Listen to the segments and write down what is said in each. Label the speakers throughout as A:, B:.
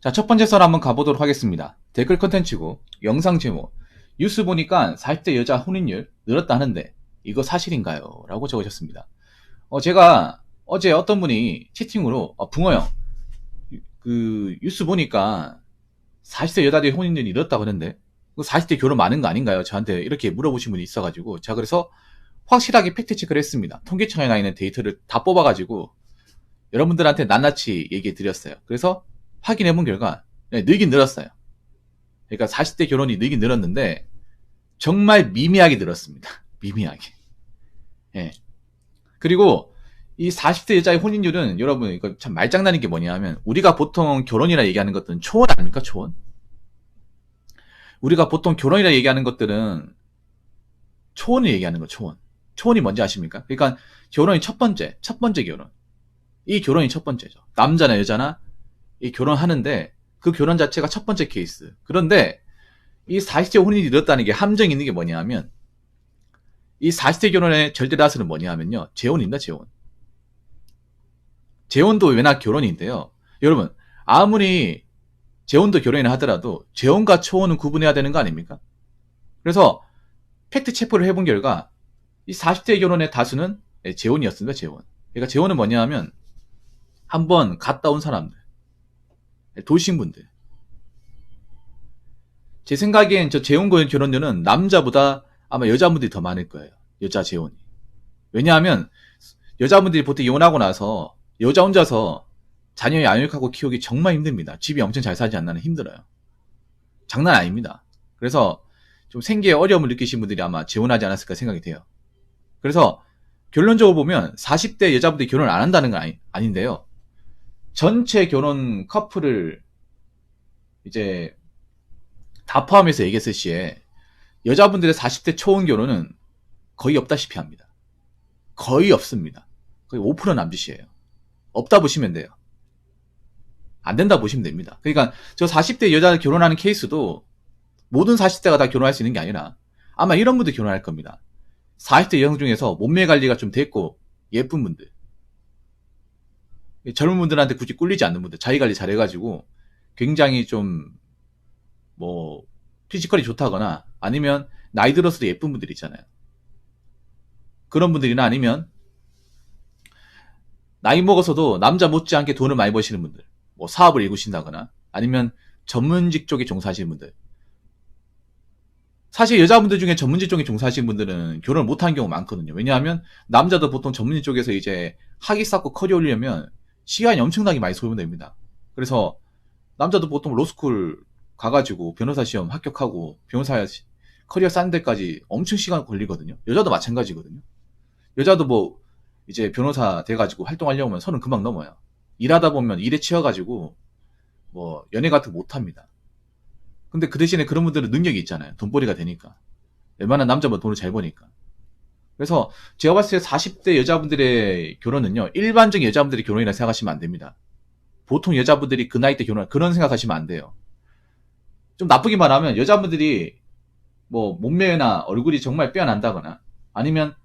A: 자, 첫 번째 썰 한번 가보도록 하겠습니다. 댓글 컨텐츠고 영상 제목, 뉴스 보니까 40대 여자 혼인율 늘었다 하는데 이거 사실인가요? 라고 적으셨습니다. 제가 어제 어떤 분이 채팅으로 붕어 형, 그 뉴스 보니까 40대 여자들이 혼인율이 늘었다고 하는데 40대 결혼 많은 거 아닌가요? 저한테 이렇게 물어보신 분이 있어가지고 제가 그래서 확실하게 팩트 체크를 했습니다. 통계청에 나 있는 데이터를 다 뽑아가지고 여러분들한테 낱낱이 얘기해 드렸어요. 그래서 확인해 본 결과 늘긴 늘었어요. 그러니까 40대 결혼이 늘긴 늘었는데 정말 미미하게 늘었습니다. 미미하게. 예. 그리고 이 40대 여자의 혼인율은 여러분 이거 참 말장난인 게 뭐냐면 우리가 보통 결혼이라 얘기하는 것들은 초혼 아닙니까? 초혼. 우리가 보통 결혼이라 얘기하는 것들은 초혼을 얘기하는 거. 초혼. 초혼이 뭔지 아십니까? 그러니까 결혼이 첫 번째 결혼. 이 결혼이 첫 번째죠. 남자나 여자나 이 결혼하는데 그 결혼 자체가 첫 번째 케이스. 그런데 이 40대 혼인이 늘었다는 게 함정이 있는 게 뭐냐면 이 40대 결혼의 절대 다수는 뭐냐면요. 재혼입니다. 재혼. 재혼도 왜나 결혼인데요. 여러분 아무리 재혼도 결혼이나 하더라도 재혼과 초혼은 구분해야 되는 거 아닙니까? 그래서 팩트 체크를 해본 결과 이 40대 결혼의 다수는 재혼이었습니다. 재혼. 그러니까 재혼은 뭐냐 하면 한번 갔다 온 사람들, 도시인분들. 제 생각엔 저 재혼 결혼료는 남자보다 아마 여자분들이 더 많을 거예요. 여자 재혼이. 왜냐하면 여자분들이 보통 이혼하고 나서 여자 혼자서 자녀 양육하고 키우기 정말 힘듭니다. 집이 엄청 잘 살지 않나는 힘들어요. 장난 아닙니다. 그래서 좀 생계에 어려움을 느끼신 분들이 아마 재혼하지 않았을까 생각이 돼요. 그래서 결론적으로 보면 40대 여자분들이 결혼을 안 한다는 건 아닌데요. 전체 결혼 커플을 이제 다 포함해서 얘기했을 시에 여자분들의 40대 초혼 결혼은 거의 없다시피 합니다. 거의 없습니다. 거의 5% 남짓이에요. 없다 보시면 돼요. 안 된다 보시면 됩니다. 그러니까 저 40대 여자 결혼하는 케이스도 모든 40대가 다 결혼할 수 있는 게 아니라 아마 이런 분들 결혼할 겁니다. 40대 여성 중에서 몸매 관리가 좀 됐고 예쁜 분들, 젊은 분들한테 굳이 꿀리지 않는 분들, 자기 관리 잘해가지고 굉장히 좀 뭐 피지컬이 좋다거나 아니면 나이 들어서도 예쁜 분들 있잖아요. 그런 분들이나 아니면 나이 먹어서도 남자 못지않게 돈을 많이 버시는 분들, 뭐 사업을 일구신다거나 아니면 전문직 쪽에 종사하시는 분들. 사실 여자분들 중에 전문직 쪽에 종사하시는 분들은 결혼을 못하는 경우가 많거든요. 왜냐하면 남자도 보통 전문직 쪽에서 이제 학위 쌓고 커리어 올리려면 시간이 엄청나게 많이 소요됩니다. 그래서 남자도 보통 로스쿨 가가지고 변호사 시험 합격하고 변호사 커리어 쌓는 데까지 엄청 시간 걸리거든요. 여자도 마찬가지거든요. 여자도 뭐 이제 변호사 돼가지고 활동하려고 하면 30 금방 넘어요. 일하다 보면 일에 치여가지고 뭐 연애 같은 거 못합니다. 근데 그 대신에 그런 분들은 능력이 있잖아요. 돈벌이가 되니까. 웬만한 남자보다 돈을 잘 버니까. 그래서 제가 봤을 때 40대 여자분들의 결혼은요. 일반적인 여자분들의 결혼이라 생각하시면 안 됩니다. 보통 여자분들이 그 나이 때 결혼한 그런 생각하시면 안 돼요. 좀 나쁘게 말하면 여자분들이 뭐 몸매나 얼굴이 정말 빼어난다거나 아니면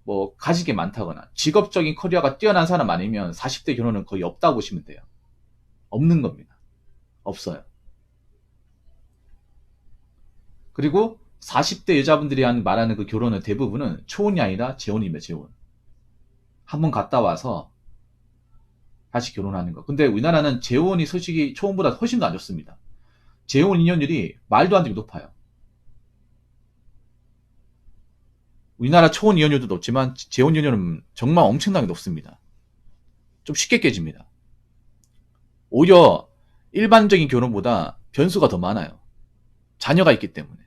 A: 뭐 가진 게 많다거나 직업적인 커리어가 뛰어난 사람 아니면 40대 결혼은 거의 없다고 보시면 돼요. 없는 겁니다. 없어요. 그리고 40대 여자분들이 말하는 그 결혼은 대부분은 초혼이 아니라 재혼입니다. 재혼. 한번 갔다 와서 다시 결혼하는 거. 근데 우리나라는 재혼이 솔직히 초혼보다 훨씬 더 안 좋습니다. 재혼 인연율이 말도 안 되게 높아요. 우리나라 초혼 이혼율도 높지만 재혼 이혼율은 정말 엄청나게 높습니다. 좀 쉽게 깨집니다. 오히려 일반적인 결혼보다 변수가 더 많아요. 자녀가 있기 때문에.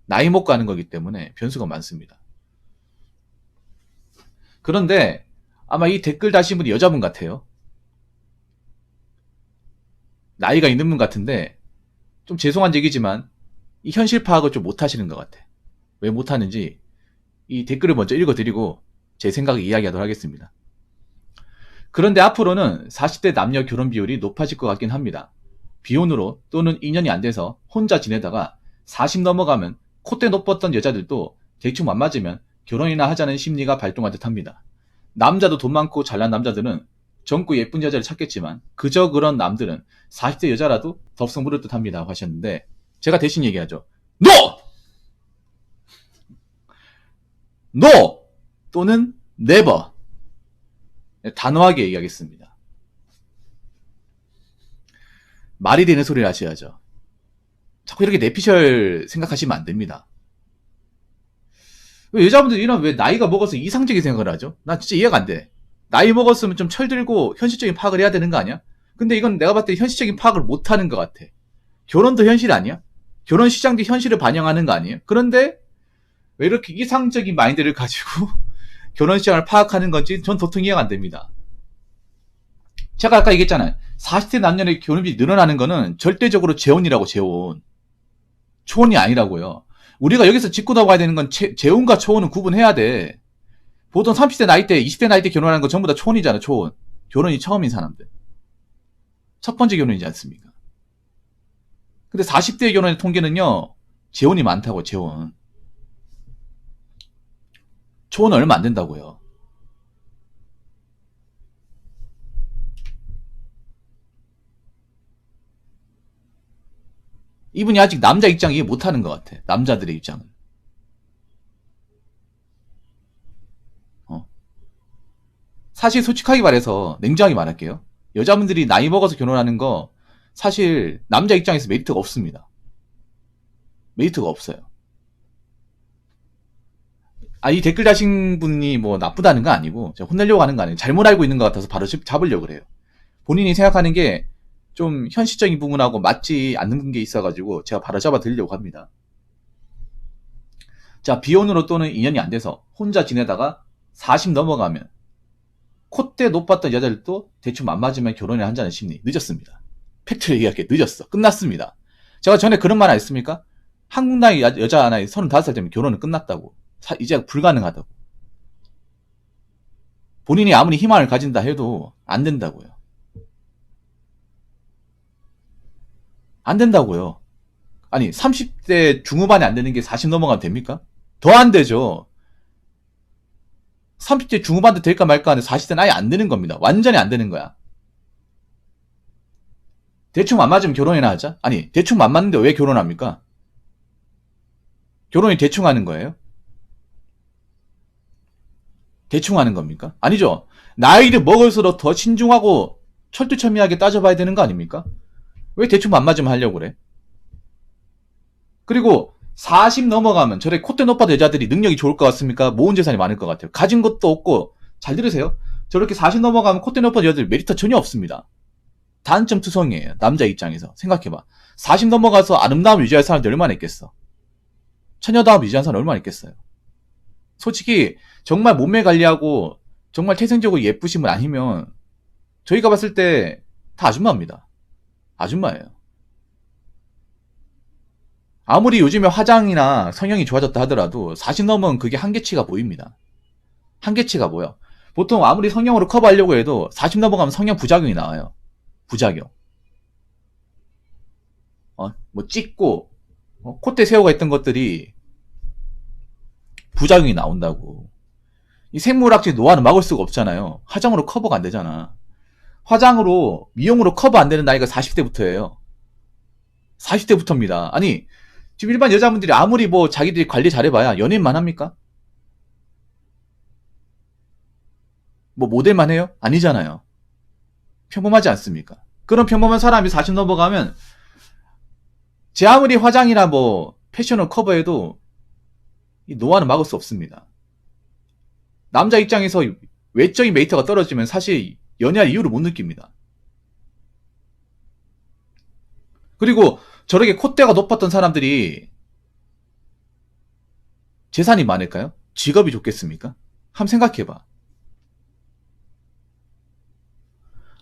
A: 나이 먹고 가는 거기 때문에 변수가 많습니다. 그런데 아마 이 댓글 다신 분이 여자분 같아요. 나이가 있는 분 같은데 좀 죄송한 얘기지만 이 현실 파악을 좀 못하시는 것 같아. 왜 못하는지 이 댓글을 먼저 읽어드리고 제 생각을 이야기하도록 하겠습니다. 그런데 앞으로는 40대 남녀 결혼 비율이 높아질 것 같긴 합니다. 비혼으로 또는 인연이 안 돼서 혼자 지내다가 40 넘어가면 콧대 높았던 여자들도 대충 안 맞으면 결혼이나 하자는 심리가 발동할 듯 합니다. 남자도 돈 많고 잘난 남자들은 젊고 예쁜 여자를 찾겠지만 그저 그런 남들은 40대 여자라도 덥석 물을 듯 합니다 하셨는데, 제가 대신 얘기하죠. NO! NO! 또는 NEVER. 단호하게 얘기하겠습니다. 말이 되는 소리를 하셔야죠. 자꾸 이렇게 내피셜 생각하시면 안 됩니다. 왜 여자분들 이런, 왜 나이가 먹어서 이상적인 생각을 하죠? 나 진짜 이해가 안 돼. 나이 먹었으면 좀 철들고 현실적인 파악을 해야 되는 거 아니야? 근데 이건 내가 봤을 때 현실적인 파악을 못 하는 것 같아. 결혼도 현실 아니야? 결혼 시장도 현실을 반영하는 거 아니에요? 그런데 왜 이렇게 이상적인 마인드를 가지고 결혼 시장을 파악하는 건지 전 도통 이해가 안 됩니다. 제가 아까 얘기했잖아요. 40대 남녀의 결혼비 늘어나는 거는 절대적으로 재혼이라고, 재혼. 초혼이 아니라고요. 우리가 여기서 짚고 넘어가야 되는 건 재혼과 초혼은 구분해야 돼. 보통 30대 나이 때, 20대 나이 때 결혼하는 거 전부 다 초혼이잖아, 초혼. 결혼이 처음인 사람들. 첫 번째 결혼이지 않습니까? 근데 40대 결혼의 통계는요, 재혼이 많다고, 재혼. 초혼은 얼마 안 된다고요. 이분이 아직 남자 입장 이해 못하는 것 같아. 남자들의 입장은. 사실 솔직하게 말해서 냉정하게 말할게요. 여자분들이 나이 먹어서 결혼하는 거 사실 남자 입장에서 메리트가 없습니다. 메리트가 없어요. 이 댓글 다신 분이 뭐 나쁘다는 거 아니고 제가 혼내려고 하는 거 아니에요. 잘못 알고 있는 것 같아서 바로 잡으려고 그래요. 본인이 생각하는 게 좀 현실적인 부분하고 맞지 않는 게 있어가지고 제가 바로 잡아 드리려고 합니다. 자, 비혼으로 또는 인연이 안 돼서 혼자 지내다가 40 넘어가면 콧대 높았던 여자들도 대충 안 맞으면 결혼을 한다는 심리. 늦었습니다. 팩트를 얘기할게. 늦었어. 끝났습니다. 제가 전에 그런 말 안 했습니까? 한국 나이 여자 나이 35살 되면 결혼은 끝났다고. 이제 불가능하다고. 본인이 아무리 희망을 가진다 해도 안 된다고요. 안 된다고요. 아니 30대 중후반에 안 되는 게 40 넘어가면 됩니까? 더 안 되죠. 30대 중후반도 될까 말까 하는데 40대는 아예 안 되는 겁니다. 완전히 안 되는 거야. 대충 안 맞으면 결혼이나 하자? 아니 대충 안 맞는데 왜 결혼합니까? 결혼이 대충 하는 거예요? 대충 하는 겁니까? 아니죠. 나이를 먹을수록 더 신중하고 철두철미하게 따져봐야 되는 거 아닙니까? 왜 대충 안 맞으면 하려고 그래? 그리고 40 넘어가면 저래 콧대 높아도 여자들이 능력이 좋을 것 같습니까? 모은 재산이 많을 것 같아요. 가진 것도 없고, 잘 들으세요. 저렇게 40 넘어가면 콧대 높아도 여자들 메리트 전혀 없습니다. 단점 투성이에요. 남자 입장에서. 생각해봐. 40 넘어가서 아름다움 유지할 사람이 얼마나 있겠어? 처녀다움 유지한 사람 얼마나 있겠어요? 솔직히 정말 몸매 관리하고 정말 태생적으로 예쁘신 분 아니면 저희가 봤을 때 다 아줌마입니다. 아줌마예요. 아무리 요즘에 화장이나 성형이 좋아졌다 하더라도 40 넘으면 그게 한계치가 보입니다. 한계치가 보여. 보통 아무리 성형으로 커버하려고 해도 40 넘어가면 성형 부작용이 나와요. 부작용. 뭐 찍고 콧대 세우가 있던 것들이 부작용이 나온다고. 이 생물학적 노화는 막을 수가 없잖아요. 화장으로 커버가 안 되잖아. 화장으로, 미용으로 커버 안 되는 나이가 40대부터예요. 40대부터입니다. 아니, 지금 일반 여자분들이 아무리 뭐 자기들이 관리 잘해봐야 연예인만 합니까? 뭐 모델만 해요? 아니잖아요. 평범하지 않습니까? 그런 평범한 사람이 40 넘어가면 제 아무리 화장이나 뭐 패션을 커버해도 이 노화는 막을 수 없습니다. 남자 입장에서 외적인 메리트가 떨어지면 사실 연애할 이유를 못 느낍니다. 그리고 저렇게 콧대가 높았던 사람들이 재산이 많을까요? 직업이 좋겠습니까? 한번 생각해봐.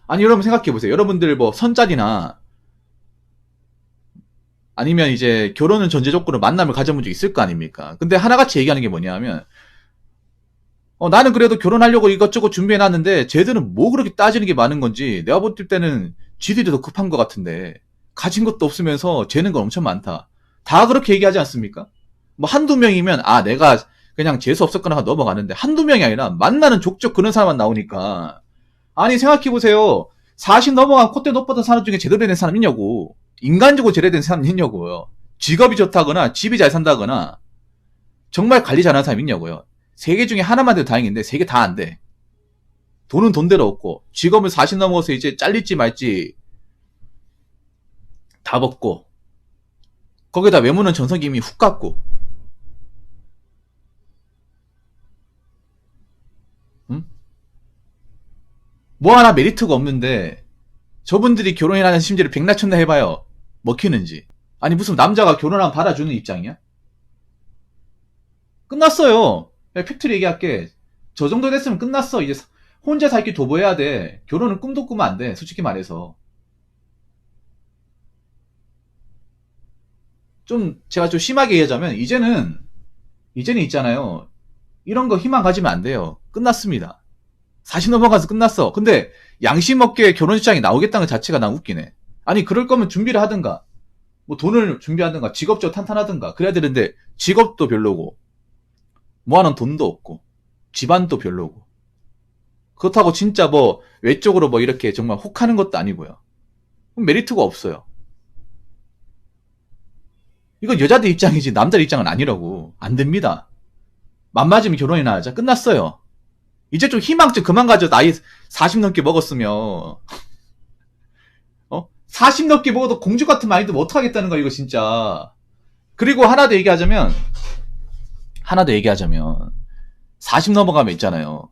A: 아니 여러분 생각해보세요. 여러분들 뭐 선짝이나 아니면 이제 결혼은 전제 조건으로 만남을 가져본 적 있을 거 아닙니까? 근데 하나같이 얘기하는 게 뭐냐면 나는 그래도 결혼하려고 이것저것 준비해놨는데 쟤들은 뭐 그렇게 따지는 게 많은 건지 내가 볼 때는 지들이 더 급한 것 같은데 가진 것도 없으면서 재는 건 엄청 많다. 다 그렇게 얘기하지 않습니까? 뭐 한두 명이면 내가 그냥 재수 없었거나 넘어가는데 한두 명이 아니라 만나는 족족 그런 사람만 나오니까 아니 생각해보세요. 40 넘어간 콧대 높았던 사람 중에 제대로 된 사람 있냐고. 인간적으로 제대로 된 사람 있냐고요. 직업이 좋다거나 집이 잘 산다거나 정말 관리 잘하는 사람 있냐고요. 세 개 중에 하나만 돼도 다행인데 세 개 다 안 돼. 돈은 돈대로 없고 직업을 40 넘어서 이제 잘릴지 말지 다 벗고 거기다 외모는 전성기 이미 훅 갔고 응? 뭐 하나 메리트가 없는데 저분들이 결혼이라는 심지를 백날천날 해봐요. 먹히는지. 아니 무슨 남자가 결혼하면 받아주는 입장이야? 끝났어요. 팩트리 얘기할게. 저 정도 됐으면 끝났어. 이제 혼자 살기 도보해야 돼. 결혼은 꿈도 꾸면 안 돼. 솔직히 말해서. 제가 좀 심하게 얘기하자면 이제는 있잖아요. 이런 거 희망 가지면 안 돼요. 끝났습니다. 40 넘어가서 끝났어. 근데 양심 없게 결혼식장에 나오겠다는 것 자체가 난 웃기네. 아니 그럴 거면 준비를 하든가 뭐 돈을 준비하든가 직업적으로 탄탄하든가 그래야 되는데 직업도 별로고 모아놓은 돈도 없고 집안도 별로고 그렇다고 진짜 뭐 외적으로 뭐 이렇게 정말 혹하는 것도 아니고요. 메리트가 없어요. 이건 여자들 입장이지 남자들 입장은 아니라고. 안 됩니다. 맘맞으면 결혼이나 하자. 끝났어요. 이제 좀 희망 좀 그만 가져. 나이 40 넘게 먹었으면. 40 넘게 먹어도 공주 같은 마인드면 어떡하겠다는 거야 이거 진짜. 그리고 하나 더 얘기하자면 40 넘어가면 있잖아요.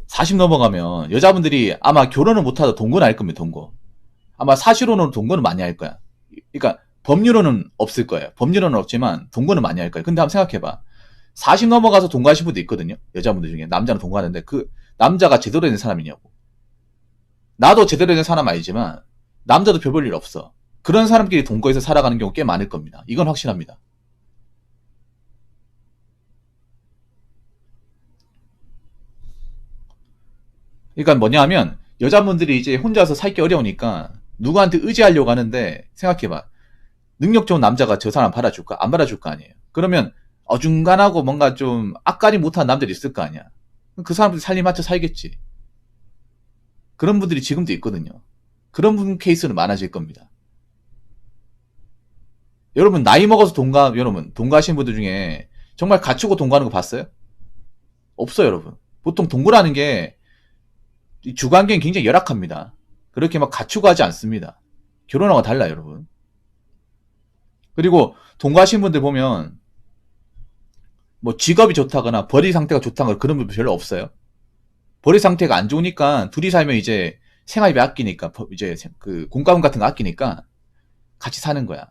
A: (40) 넘어가면 여자분들이 아마 결혼을 못하다 동거는 할 겁니다. 동거. 아마 사실로는 동거는 많이 할 거야. 그러니까 법률로는 없을 거예요. 법률로는 없지만 동거는 많이 할 거예요. 근데 한번 생각해봐. 40 넘어가서 동거하신 분도 있거든요. 여자분들 중에 남자는 동거하는데 그 남자가 제대로 된 사람이냐고. 나도 제대로 된 사람 아니지만 남자도 별 볼 일 없어. 그런 사람끼리 동거해서 살아가는 경우 꽤 많을 겁니다. 이건 확실합니다. 그러니까 뭐냐 하면 여자분들이 이제 혼자서 살기 어려우니까 누구한테 의지하려고 하는데 생각해봐. 능력 좋은 남자가 저 사람 받아줄까? 안 받아줄 거 아니에요. 그러면 어중간하고 뭔가 좀 앞가림 못한 남들이 있을 거 아니야. 그 사람들이 살림 맞춰 살겠지. 그런 분들이 지금도 있거든요. 그런 분 케이스는 많아질 겁니다. 여러분 나이 먹어서 동거하시는 분들 중에 정말 갖추고 동거하는 거 봤어요? 없어요 여러분. 보통 동거라는 게 주관경이 굉장히 열악합니다. 그렇게 막 갖추고 하지 않습니다. 결혼하고 달라요 여러분. 그리고 동거하시는 분들 보면 뭐 직업이 좋다거나 벌이 상태가 좋다거나 그런 분들 별로 없어요. 벌이 상태가 안 좋으니까 둘이 살면 이제 생활비 아끼니까 이제 그 공과금 같은 거 아끼니까 같이 사는 거야.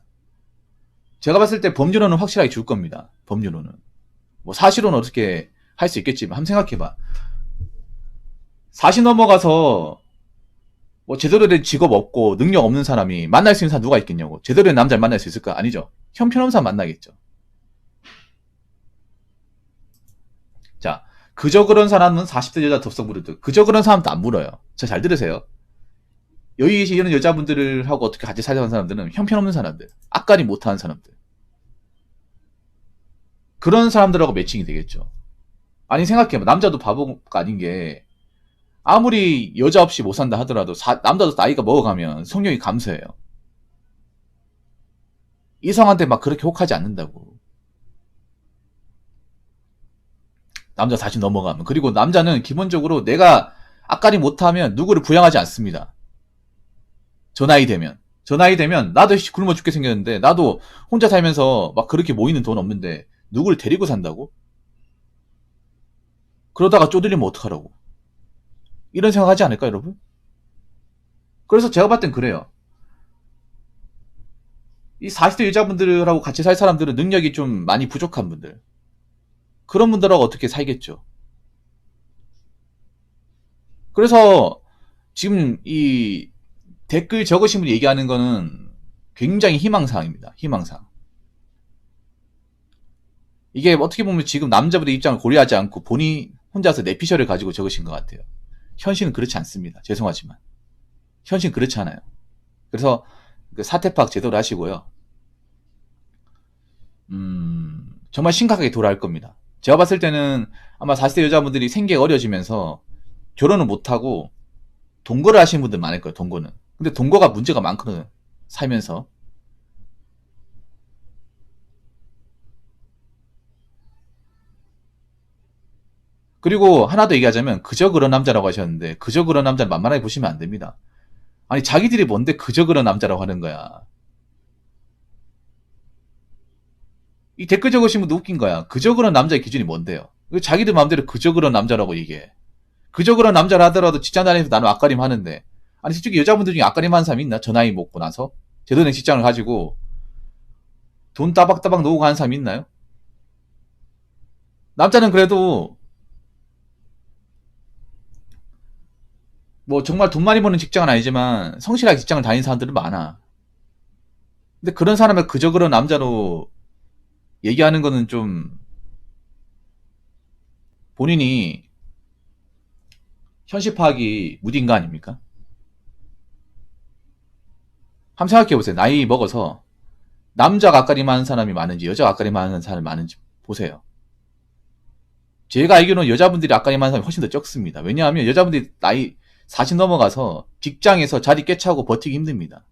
A: 제가 봤을 때 법률로는 확실하게 줄 겁니다. 법률로는. 뭐 사실로는 어떻게 할 수 있겠지만 한번 생각해봐. 40 넘어가서 뭐 제대로 된 직업 없고 능력 없는 사람이 만날 수 있는 사람 누가 있겠냐고. 제대로 된 남자를 만날 수 있을까? 아니죠. 형편없는 사람 만나겠죠. 자, 그저 그런 사람은 40대 여자 덥석 부르듯 그저 그런 사람도 안 물어요. 잘 들으세요. 여기 이런 여자분들하고 어떻게 같이 살자는 사람들은 형편없는 사람들, 앞가림 못하는 사람들, 그런 사람들하고 매칭이 되겠죠. 아니 생각해봐. 남자도 바보가 아닌 게 아무리 여자 없이 못 산다 하더라도 남자도 나이가 먹어가면 성욕이 감소해요. 이성한테 막 그렇게 혹하지 않는다고. 남자 40 넘어가면. 그리고 남자는 기본적으로 내가 앞가림 못하면 누구를 부양하지 않습니다. 저 나이 되면 나도 굶어 죽게 생겼는데 나도 혼자 살면서 막 그렇게 모이는 돈 없는데 누구를 데리고 산다고? 그러다가 쪼들리면 어떡하라고? 이런 생각하지 않을까 여러분? 그래서 제가 봤을 땐 그래요. 이 40대 여자분들하고 같이 살 사람들은 능력이 좀 많이 부족한 분들, 그런 분들하고 어떻게 살겠죠. 그래서 지금 이 댓글 적으신 분이 얘기하는 거는 굉장히 희망사항입니다. 희망사항. 이게 어떻게 보면 지금 남자분의 입장을 고려하지 않고 본인 혼자서 내피셜을 가지고 적으신 것 같아요. 현실은 그렇지 않습니다. 죄송하지만 현실은 그렇지 않아요. 그래서 그 사태 파악 제대로 하시고요. 정말 심각하게 돌아갈 겁니다. 제가 봤을 때는 아마 40대 여자분들이 생계가 어려지면서 결혼을 못하고 동거를 하시는 분들 많을 거예요, 동거는. 근데 동거가 문제가 많거든요, 살면서. 그리고 하나 더 얘기하자면, 그저 그런 남자라고 하셨는데, 그저 그런 남자를 만만하게 보시면 안 됩니다. 아니, 자기들이 뭔데 그저 그런 남자라고 하는 거야. 이 댓글 적으신 분도 웃긴 거야. 그저 그런 남자의 기준이 뭔데요? 자기들 마음대로 그저 그런 남자라고 얘기해. 그저 그런 남자를 하더라도 직장 다니면서 나는 앞가림 하는데. 아니, 솔직히 여자분들 중에 앞가림 하는 사람이 있나? 저 나이 먹고 나서? 제대로 된 직장을 가지고 돈 따박따박 놓고 가는 사람이 있나요? 남자는 그래도 뭐 정말 돈 많이 버는 직장은 아니지만 성실하게 직장을 다니는 사람들은 많아. 근데 그런 사람을 그저 그런 남자로 얘기하는 거는 좀 본인이 현실 파악이 무딘 거 아닙니까? 한번 생각해보세요. 나이 먹어서 남자가 앞가림 하는 사람이 많은지 여자가 앞가림 하는 사람이 많은지 보세요. 제가 알기로는 여자분들이 앞가림 하는 사람이 훨씬 더 적습니다. 왜냐하면 여자분들이 나이 40 넘어가서 직장에서 자리 꿰차고 버티기 힘듭니다.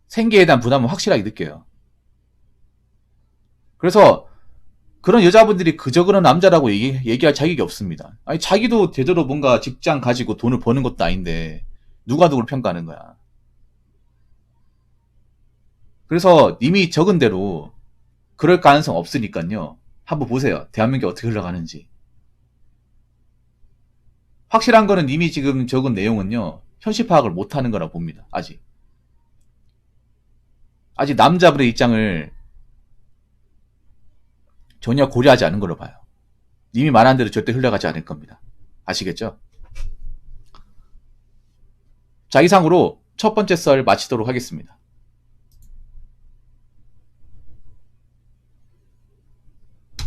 A: 생계에 대한 부담은 확실하게 느껴요. 그래서 그런 여자분들이 그저 그런 남자라고 얘기할 자격이 없습니다. 아니, 자기도 제대로 뭔가 직장 가지고 돈을 버는 것도 아닌데 누가 누구를 평가하는 거야. 그래서 이미 적은 대로 그럴 가능성 없으니까요. 한번 보세요. 대한민국이 어떻게 흘러가는지. 확실한 거는 이미 지금 적은 내용은요. 현실 파악을 못하는 거라 봅니다. 아직 남자분의 입장을 전혀 고려하지 않은 걸로 봐요. 이미 말한 대로 절대 흘러가지 않을 겁니다. 아시겠죠? 자, 이상으로 첫 번째 썰 마치도록 하겠습니다.